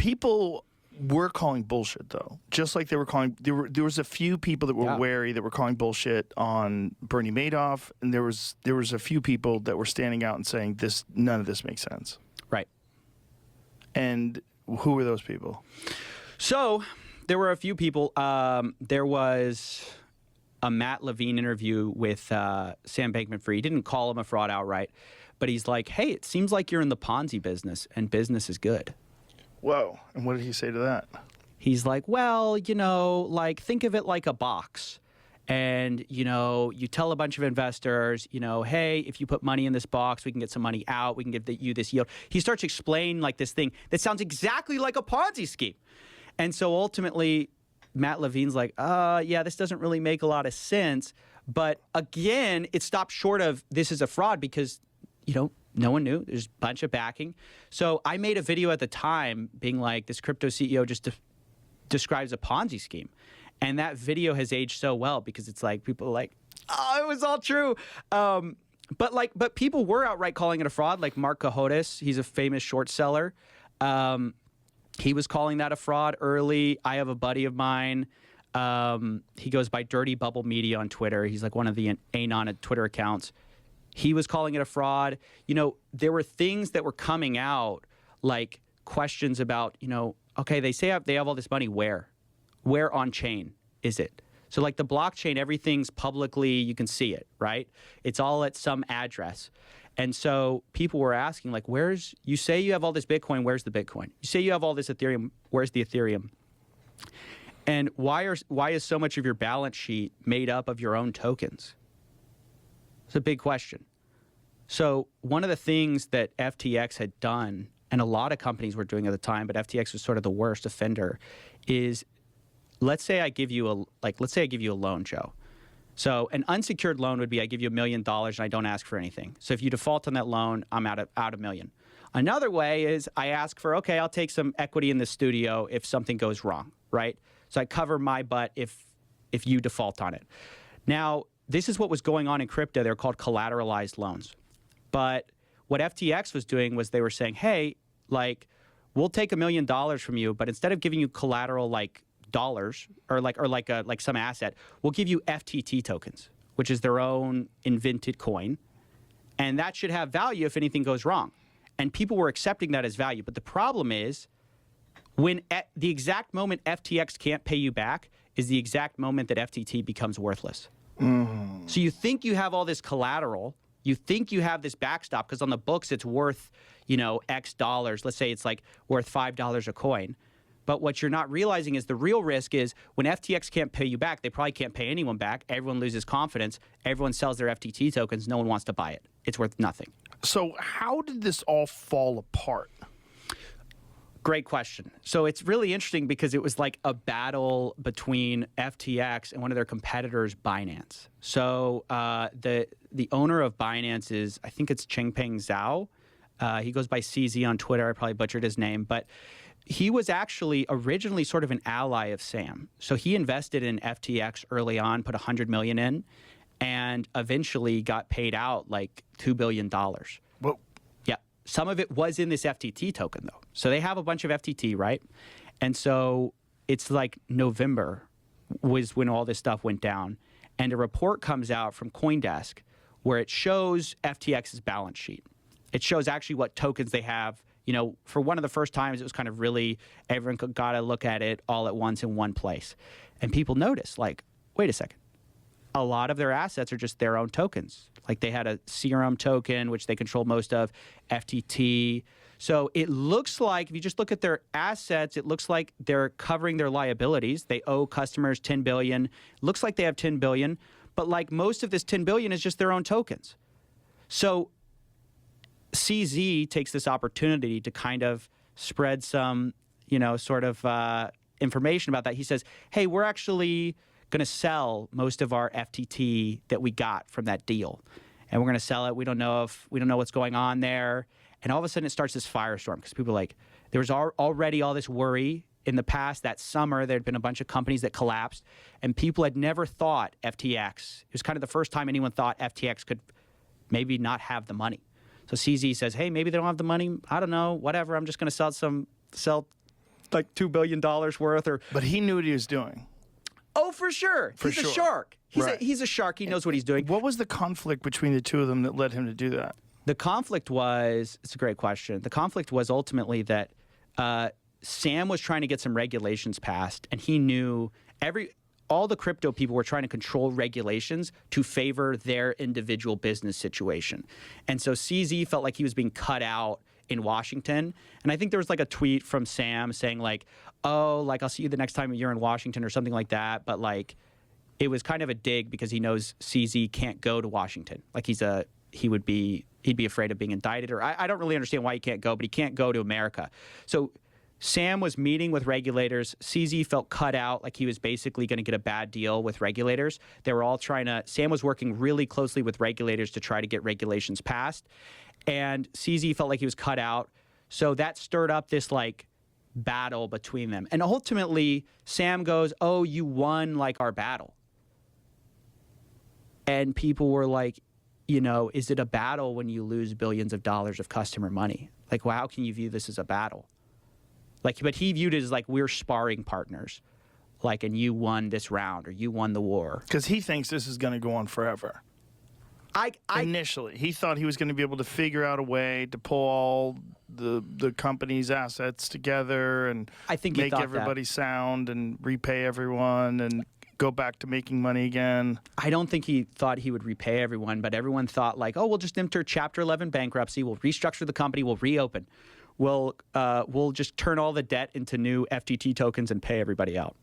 People were calling bullshit, though. Just like they were calling, there was a few people that were wary that were calling bullshit on Bernie Madoff, and there was a few people that were standing out and saying none of this makes sense. Right. And who were those people? So there were a few people. There was a Matt Levine interview with Sam Bankman-Fried. He didn't call him a fraud outright, but he's like, hey, it seems like you're in the Ponzi business, and business is good. Whoa. And what did he say to that? He's like, well, like think of it like a box. And, you tell a bunch of investors, hey, if you put money in this box, we can get some money out. We can give you this yield. He starts to explain like this thing that sounds exactly like a Ponzi scheme. And so ultimately, Matt Levine's like, yeah, this doesn't really make a lot of sense. But again, it stopped short of this is a fraud because, no one knew. There's a bunch of backing. So I made a video at the time being like, this crypto CEO just describes a Ponzi scheme. And that video has aged so well because it's like, people are like, oh, it was all true. But people were outright calling it a fraud. Like Mark Cohodes, he's a famous short seller. He was calling that a fraud early. I have a buddy of mine. He goes by Dirty Bubble Media on Twitter. He's like one of the Anon Twitter accounts. He was calling it a fraud. There were things that were coming out, like questions about, okay, they say they have all this money. Where on chain is it? So like the blockchain, everything's publicly, you can see it, right? It's all at some address. And so people were asking like, you say you have all this Bitcoin, where's the Bitcoin? You say you have all this Ethereum, where's the Ethereum? And why is so much of your balance sheet made up of your own tokens? It's a big question. So one of the things that FTX had done, and a lot of companies were doing at the time, but FTX was sort of the worst offender, is let's say I give you a loan, Joe. So an unsecured loan would be I give you $1 million and I don't ask for anything. So if you default on that loan, I'm out $1 million. Another way is I ask for, okay, I'll take some equity in the studio if something goes wrong, right? So I cover my butt if you default on it. Now, this is what was going on in crypto. They're called collateralized loans. But what FTX was doing was they were saying, hey, like, we'll take $1 million from you, but instead of giving you collateral like dollars or like some asset, we'll give you FTT tokens, which is their own invented coin. And that should have value if anything goes wrong. And people were accepting that as value. But the problem is when at the exact moment FTX can't pay you back is the exact moment that FTT becomes worthless. So you think you have all this collateral, you think you have this backstop because on the books it's worth, X dollars. Let's say it's like worth $5 a coin. But what you're not realizing is the real risk is when FTX can't pay you back, they probably can't pay anyone back. Everyone loses confidence. Everyone sells their FTT tokens. No one wants to buy it. It's worth nothing. So how did this all fall apart? Great question. So it's really interesting because it was like a battle between FTX and one of their competitors, Binance. So the owner of Binance is, I think it's Changpeng Zhao. He goes by CZ on Twitter. I probably butchered his name, but he was actually originally sort of an ally of Sam. So he invested in FTX early on, put $100 million in, and eventually got paid out like $2 billion. Whoa. Yeah. Some of it was in this FTT token, though. So they have a bunch of FTT, right? And so it's like November was when all this stuff went down. And a report comes out from CoinDesk where it shows FTX's balance sheet. It shows actually what tokens they have. For one of the first times, it was kind of really, everyone got to look at it all at once in one place. And people noticed, like, wait a second. A lot of their assets are just their own tokens. Like they had a Serum token, which they control most of, FTT. So it looks like, if you just look at their assets, it looks like they're covering their liabilities. They owe customers $10 billion. Looks like they have $10 billion. But like most of this $10 billion is just their own tokens. So CZ takes this opportunity to kind of spread some, sort of information about that. He says, hey, we're actually going to sell most of our FTT that we got from that deal. And we're going to sell it. We don't know what's going on there. And all of a sudden it starts this firestorm because people are like, there was already all this worry in the past. That summer, there had been a bunch of companies that collapsed and people had never thought FTX. It was kind of the first time anyone thought FTX could maybe not have the money. So CZ says, hey, maybe they don't have the money. I don't know, whatever. I'm just going to sell like $2 billion worth, or But he knew what he was doing. oh, for sure, he's a shark. He's a shark. He knows what he's doing. What was the conflict between the two of them that led him to do that? The conflict was, it's a great question. The conflict was ultimately that Sam was trying to get some regulations passed, and he knew all the crypto people were trying to control regulations to favor their individual business situation. And so CZ felt like he was being cut out in Washington. And I think there was like a tweet from Sam saying like, oh, like I'll see you the next time you're in Washington or something like that. But like, it was kind of a dig because he knows CZ can't go to Washington. Like he'd be afraid of being indicted, or I don't really understand why he can't go, but he can't go to America. So Sam was meeting with regulators. CZ felt cut out, like he was basically going to get a bad deal with regulators. They were all Sam was working really closely with regulators to try to get regulations passed. And CZ felt like he was cut out. So that stirred up this like battle between them. And ultimately, Sam goes, oh, you won like our battle. And people were like, you know, is it a battle when you lose billions of dollars of customer money? Like, well, how can you view this as a battle? Like, but he viewed it as like, we're sparring partners. Like, and you won this round, or you won the war. Because he thinks this is going to go on forever. Initially, he thought he was going to be able to figure out a way to pull all the company's assets together and I think make everybody sound and repay everyone and go back to making money again. I don't think he thought he would repay everyone, but everyone thought like, oh, we'll just enter Chapter 11 bankruptcy. We'll restructure the company. We'll reopen. We'll just turn all the debt into new FTT tokens and pay everybody out.